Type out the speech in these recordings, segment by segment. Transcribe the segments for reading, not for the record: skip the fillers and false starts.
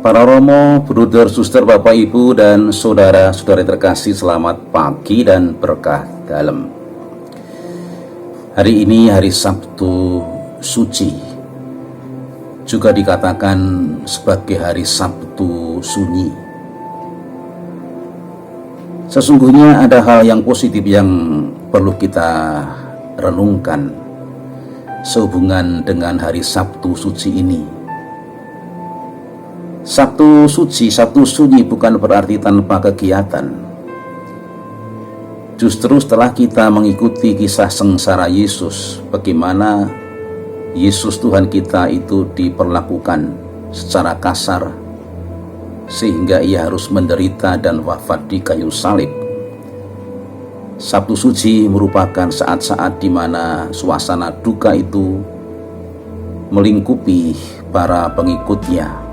Para Romo, Bruder, Suster, Bapak, Ibu, dan Saudara-saudari terkasih, selamat pagi dan berkah dalam. Hari ini hari Sabtu Suci, juga dikatakan sebagai hari Sabtu Sunyi. Sesungguhnya ada hal yang positif yang perlu kita renungkan sehubungan dengan hari Sabtu Suci ini. Sabtu suci, Sabtu sunyi bukan berarti tanpa kegiatan. Justru setelah kita mengikuti kisah sengsara Yesus, bagaimana Yesus Tuhan kita itu diperlakukan secara kasar sehingga ia harus menderita dan wafat di kayu salib. Sabtu suci merupakan saat-saat di mana suasana duka itu melingkupi para pengikutnya.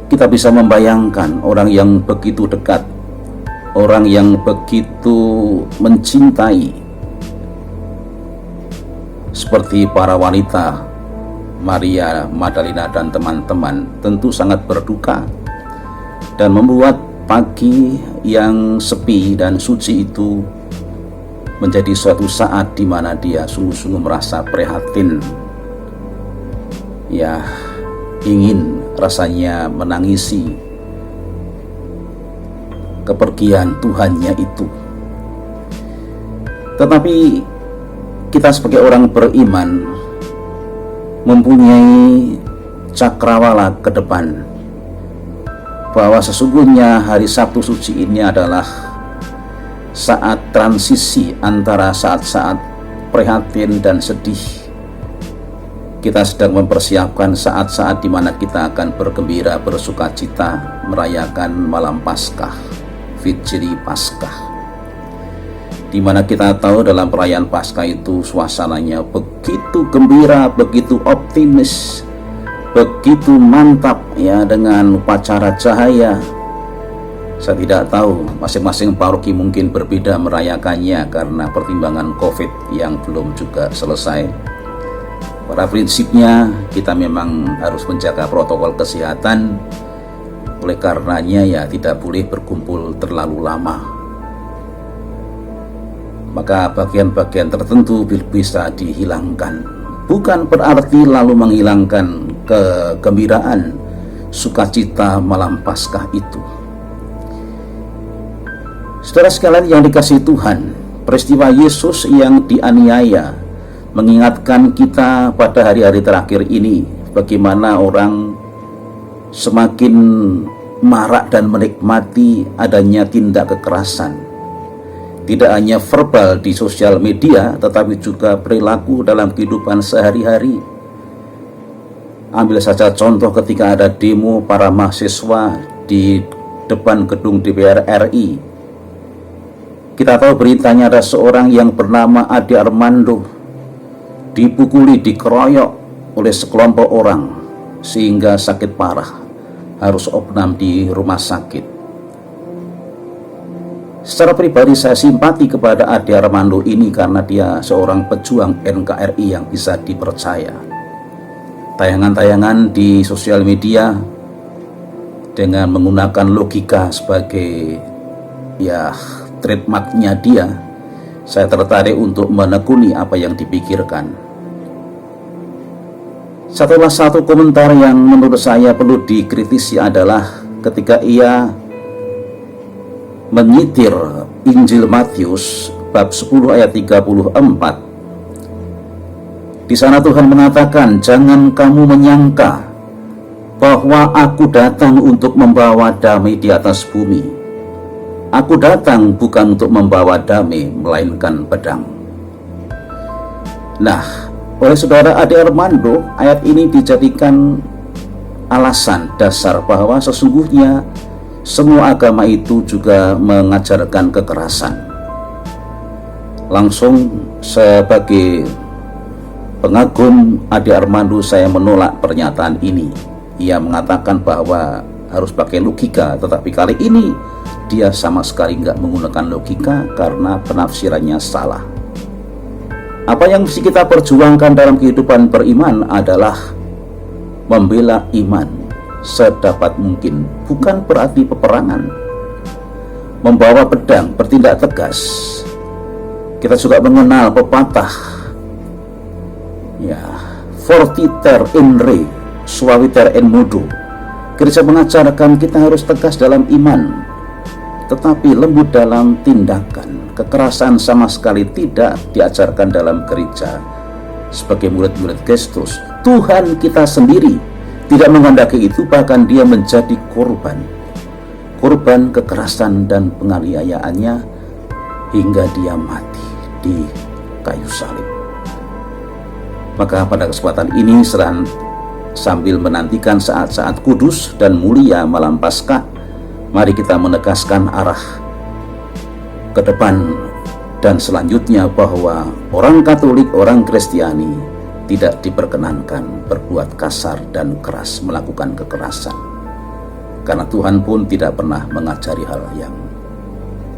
Kita bisa membayangkan orang yang begitu dekat, orang yang begitu mencintai, seperti para wanita Maria Magdalena dan teman-teman, tentu sangat berduka dan membuat pagi yang sepi dan suci itu menjadi suatu saat di mana dia sungguh-sungguh merasa prihatin, ya, ingin rasanya menangisi kepergian Tuhannya itu. Tetapi kita sebagai orang beriman mempunyai cakrawala ke depan, bahwa sesungguhnya hari Sabtu Suci ini adalah saat transisi antara saat-saat prihatin dan sedih. Kita sedang mempersiapkan saat-saat di mana kita akan bergembira, bersuka cita, merayakan malam Paskah, Fitri Paskah, di mana kita tahu dalam perayaan Paskah itu suasananya begitu gembira, begitu optimis, begitu mantap, ya, dengan upacara cahaya. Saya tidak tahu, masing-masing paroki mungkin berbeda merayakannya karena pertimbangan COVID yang belum juga selesai. Pada prinsipnya kita memang harus menjaga protokol kesehatan, oleh karenanya ya tidak boleh berkumpul terlalu lama. Maka bagian-bagian tertentu bisa dihilangkan, bukan berarti lalu menghilangkan kegembiraan sukacita malam Paskah itu. Saudara sekalian yang dikasihi Tuhan, peristiwa Yesus yang dianiaya mengingatkan kita pada hari-hari terakhir ini bagaimana orang semakin marak dan menikmati adanya tindak kekerasan, tidak hanya verbal di sosial media tetapi juga perilaku dalam kehidupan sehari-hari. Ambil saja contoh ketika ada demo para mahasiswa di depan gedung DPR RI. Kita tahu beritanya ada seorang yang bernama Ade Armando dipukuli, dikeroyok oleh sekelompok orang sehingga sakit parah, harus opnam di rumah sakit. Secara pribadi saya simpati kepada Ade Armando ini karena dia seorang pejuang NKRI yang bisa dipercaya. Tayangan-tayangan di sosial media dengan menggunakan logika sebagai, ya, trademarknya dia, saya tertarik untuk menekuni apa yang dipikirkan. Satu komentar yang menurut saya perlu dikritisi adalah ketika ia menyitir Injil Matius bab 10 ayat 34. Di sana Tuhan mengatakan, "Jangan kamu menyangka bahwa aku datang untuk membawa damai di atas bumi. Aku datang bukan untuk membawa damai, melainkan pedang." Nah, oleh saudara Ade Armando, ayat ini dijadikan alasan dasar bahwa sesungguhnya semua agama itu juga mengajarkan kekerasan. Langsung sebagai pengagum Ade Armando, saya menolak pernyataan ini. Ia mengatakan bahwa harus pakai logika, tetapi kali ini dia sama sekali nggak menggunakan logika karena penafsirannya salah. Apa yang mesti kita perjuangkan dalam kehidupan beriman adalah membela iman sedapat mungkin, bukan berarti peperangan. Membawa pedang, bertindak tegas. Kita juga mengenal pepatah, ya, fortiter in re, suaviter in modo. Gereja mengajarkan kita harus tegas dalam iman, tetapi lembut dalam tindakan. Kekerasan sama sekali tidak diajarkan dalam gereja. Sebagai murid-murid Kristus, Tuhan kita sendiri tidak menghendaki itu, bahkan dia menjadi korban kekerasan dan penganiayaannya hingga dia mati di kayu salib. Maka pada kesempatan ini, sambil menantikan saat-saat kudus dan mulia malam Paskah, mari kita menegaskan arah ke depan dan selanjutnya bahwa orang Katolik, orang Kristiani tidak diperkenankan berbuat kasar dan keras, melakukan kekerasan. Karena Tuhan pun tidak pernah mengajari hal yang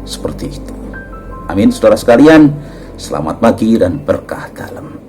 seperti itu. Amin, saudara sekalian. Selamat pagi dan berkah dalam.